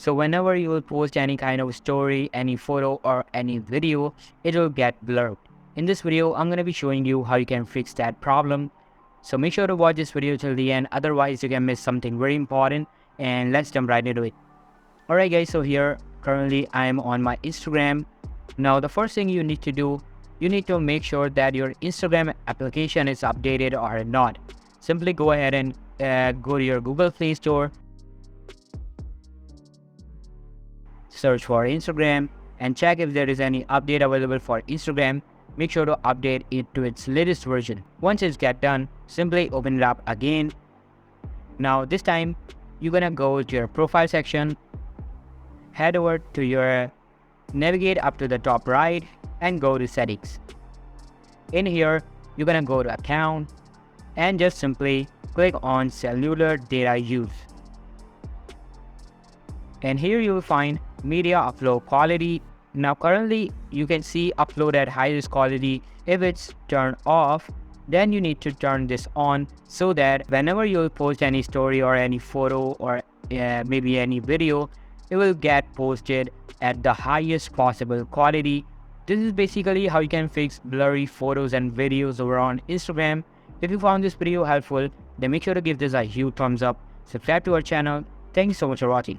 So whenever you will post any kind of story, any photo or any video, it will get blurred. In this video, I'm going to be showing you how you can fix that problem. So make sure to watch this video till the end, otherwise you can miss something very important, and let's jump right into it. Alright guys, so here currently I am on my Instagram. Now the first thing you need to do, you need to make sure that your Instagram application is updated or not. Simply go ahead and go to your Google Play Store, search for Instagram and check if there is any update available for Instagram. Make sure to update it to its latest version. Once it's get done, simply open it up again. Now this time you're gonna go to your profile section, head over to your navigate up to the top right and go to settings. In here you're gonna go to account and just simply click on cellular data use. And here you will find media upload quality. Now currently you can see upload at highest quality. If it's turned off, then you need to turn this on so that whenever you will post any story or any photo or maybe any video, it will get posted at the highest possible quality. This is basically how you can fix blurry photos and videos over on Instagram. If you found this video helpful, then make sure to give this a huge thumbs up, subscribe to our channel. Thank you so much for watching.